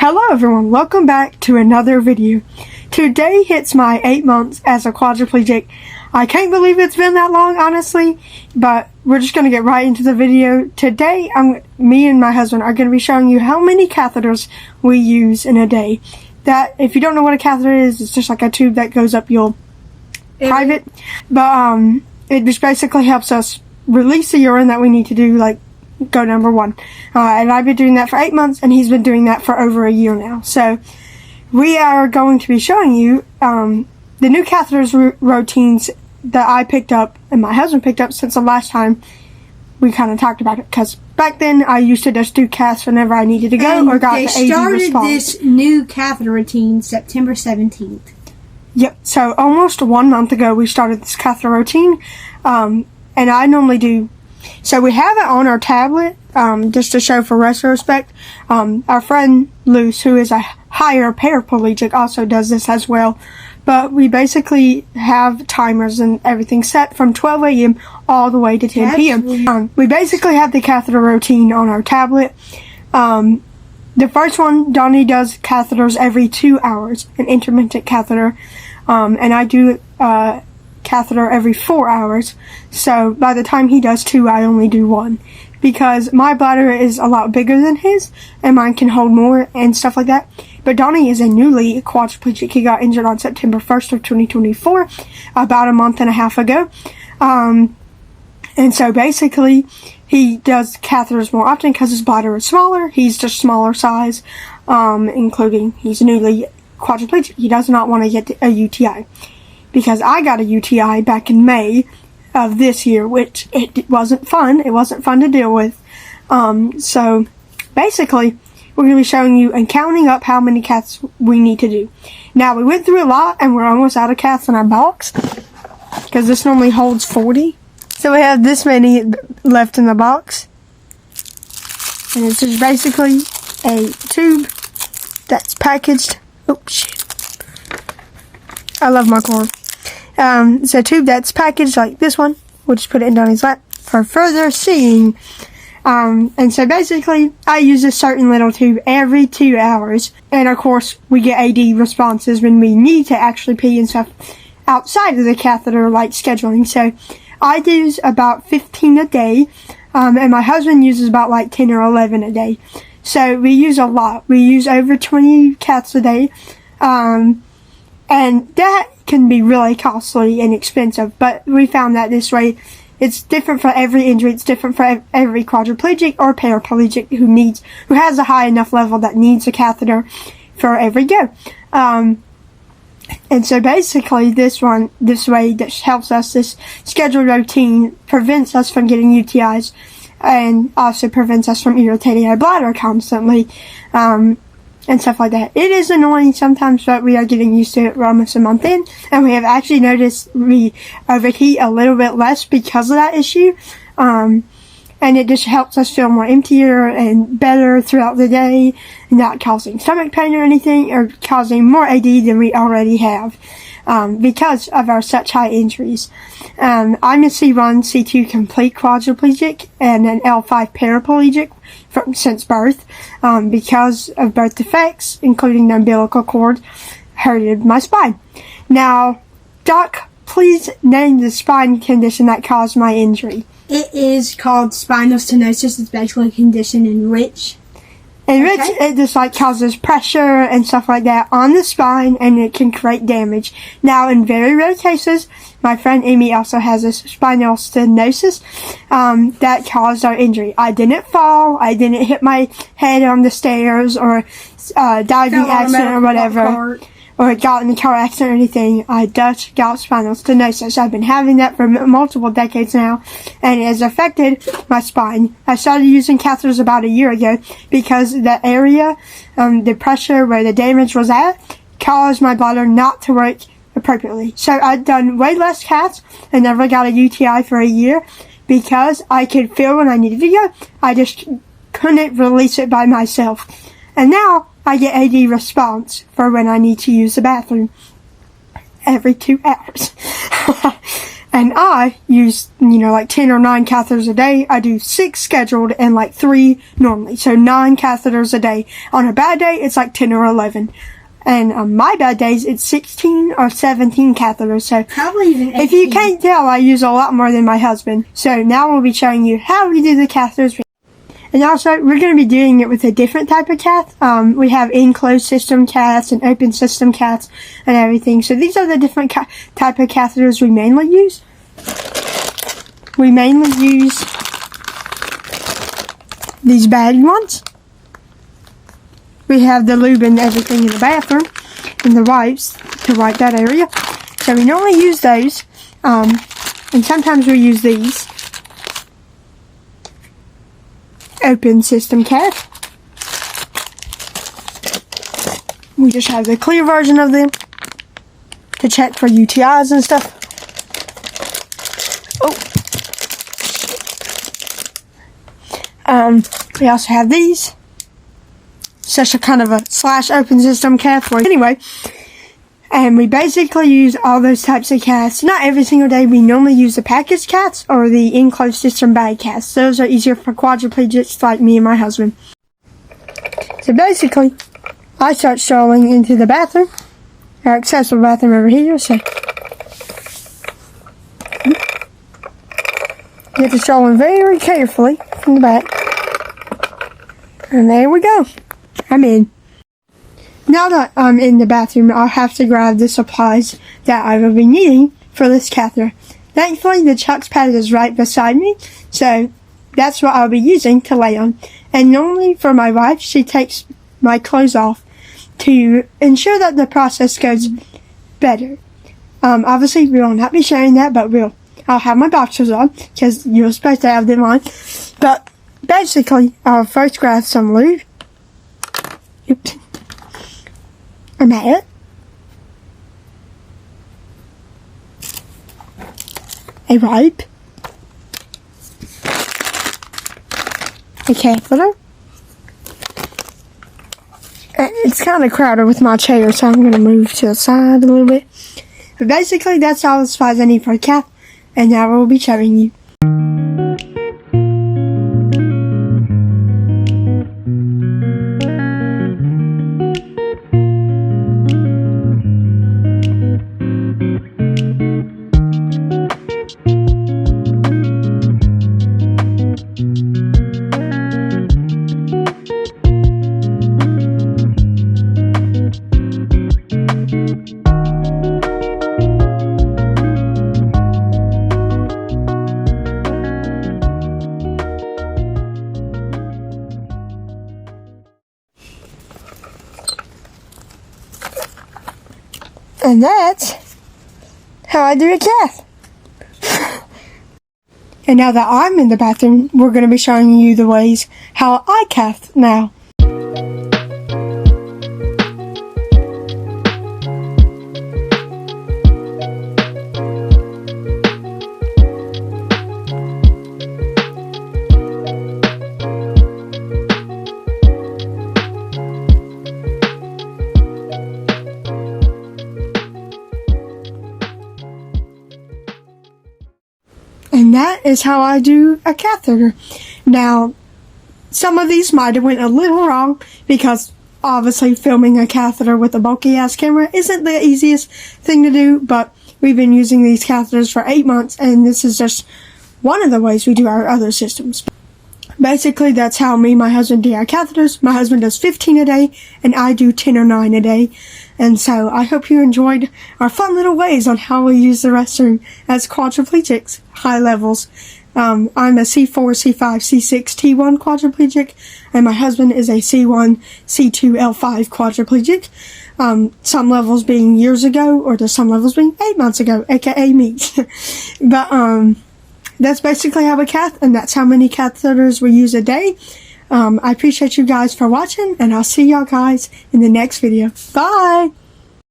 Hello everyone, welcome back to another video. Today hits my 8 months as a quadriplegic. I can't believe it's been that long, honestly, but we're just going to get right into the video. Today, me and my husband are going to be showing you how many catheters we use in a day. That, if you don't know what a catheter is, it's just like a tube that goes up your private. But it just basically helps us release the urine that we need to do, like, go number one. And I've been doing that for 8 months, and he's been doing that for over a year now. So, we are going to be showing you the new catheters routines that I picked up and my husband picked up since the last time we kind of talked about it. Because back then, I used to just do caths whenever I needed to go or got the AD response. They started this new catheter routine September 17th. Yep. So, almost 1 month ago, we started this catheter routine. And I normally do... So, we have it on our tablet, just to show for retrospect. Our friend Luce, who is a higher paraplegic, also does this as well. But we basically have timers and everything set from 12 a.m. all the way to 10 p.m. We basically have the catheter routine on our tablet. The first one, Donny does catheters every 2 hours, an intermittent catheter. And I do catheter every 4 hours. So by the time he does 2, I only do 1. Because my bladder is a lot bigger than his, and mine can hold more and stuff like that. But Donny is a newly quadriplegic. He got injured on September 1st of 2024, about a month and a half ago. And so basically, he does catheters more often because his bladder is smaller. He's just smaller size, including he's newly quadriplegic. He does not want to get a UTI. Because I got a UTI back in May of this year, which it wasn't fun. It wasn't fun to deal with. So basically, we're going to be showing you and counting up how many caths we need to do. Now, we went through a lot, and we're almost out of caths in our box, because this normally holds 40. So we have this many left in the box. And it's just basically a tube that's packaged. Oh, shit. I love my cord. It's a tube that's packaged like this one. We'll just put it in Donny's lap for further seeing. And so basically, I use a certain little tube every 2 hours. And of course, we get AD responses when we need to actually pee and stuff outside of the catheter, like scheduling. So I use about 15 a day. And my husband uses about like 10 or 11 a day. So we use a lot. We use over 20 caths a day. And that can be really costly and expensive. But we found that this way, it's different for every injury. It's different for every quadriplegic or paraplegic who has a high enough level that needs a catheter for every go. And so basically this way that helps us, this scheduled routine prevents us from getting UTIs and also prevents us from irritating our bladder constantly. And stuff like that. It is annoying sometimes, but we are getting used to it. We're almost a month in, and we have actually noticed we overheat a little bit less because of that issue. And it just helps us feel more emptier and better throughout the day, not causing stomach pain or anything, or causing more AD than we already have, because of our such high injuries. I'm a C1, C2 complete quadriplegic and an L5 paraplegic since birth, because of birth defects, including the umbilical cord, hurted my spine. Now, Doc, please name the spine condition that caused my injury. It is called spinal stenosis. It's basically a condition in which... It just like causes pressure and stuff like that on the spine, and it can create damage. Now, in very rare cases, my friend Amy also has a spinal stenosis that caused our injury. I didn't fall. I didn't hit my head on the stairs or diving accident or whatever. Or got in a car accident or anything. I just got spinal stenosis. I've been having that for multiple decades now, and it has affected my spine. I started using catheters about a year ago because the area, the pressure where the damage was at, caused my bladder not to work appropriately. So I've done way less caths and never got a UTI for a year because I could feel when I needed to go. I just couldn't release it by myself. And now, I get AD response for when I need to use the bathroom every 2 hours. And I use, like 10 or 9 catheters a day. I do 6 scheduled and like 3 normally. So 9 catheters a day. On a bad day, it's like 10 or 11. And on my bad days, it's 16 or 17 catheters. So Probably even 18. if you can't tell, I use a lot more than my husband. So now we'll be showing you how we do the catheters. And also, we're going to be doing it with a different type of cath. We have enclosed system caths and open system caths and everything. So these are the different type of catheters we mainly use. We mainly use these baggy ones. We have the lube and everything in the bathroom and the wipes to wipe that area. So we normally use those. And sometimes we use these. Open system cath. We just have the clear version of them to check for UTIs and stuff. We also have these. Such a kind of a slash open system cath for anyway. And we basically use all those types of caths. Not every single day. We normally use the package caths or the enclosed system bag caths. Those are easier for quadriplegics like me and my husband. So basically, I start strolling into the bathroom. Our accessible bathroom over here. So you have to stroll in very carefully from the back. And there we go. I'm in. Now that I'm in the bathroom, I'll have to grab the supplies that I will be needing for this catheter. Thankfully, the chux pad is right beside me, so that's what I'll be using to lay on. And normally for my wife, she takes my clothes off to ensure that the process goes better. Obviously, we will not be sharing that, but I'll have my boxers on, because you're supposed to have them on. But basically, I'll first grab some lube. Oops. A mat. A wipe. A catheter. It's kind of crowded with my chair, so I'm going to move to the side a little bit. But basically, that's all the supplies I need for a cath, and now we'll be showing you. And that's how I do a cath. And now that I'm in the bathroom, we're going to be showing you the ways how I cath now. And that is how I do a catheter. Now, some of these might have went a little wrong because obviously filming a catheter with a bulky ass camera isn't the easiest thing to do, but we've been using these catheters for 8 months and this is just one of the ways we do our other systems. Basically, that's how me and my husband do our catheters. My husband does 15 a day, and I do 10 or 9 a day. And so, I hope you enjoyed our fun little ways on how we use the restroom as quadriplegics, high levels. I'm a C4, C5, C6, T1 quadriplegic, and my husband is a C1, C2, L5 quadriplegic. Some levels being years ago, or there's some levels being 8 months ago, aka me. But, that's basically how we cath, and that's how many catheters we use a day. I appreciate you guys for watching, and I'll see y'all guys in the next video. Bye!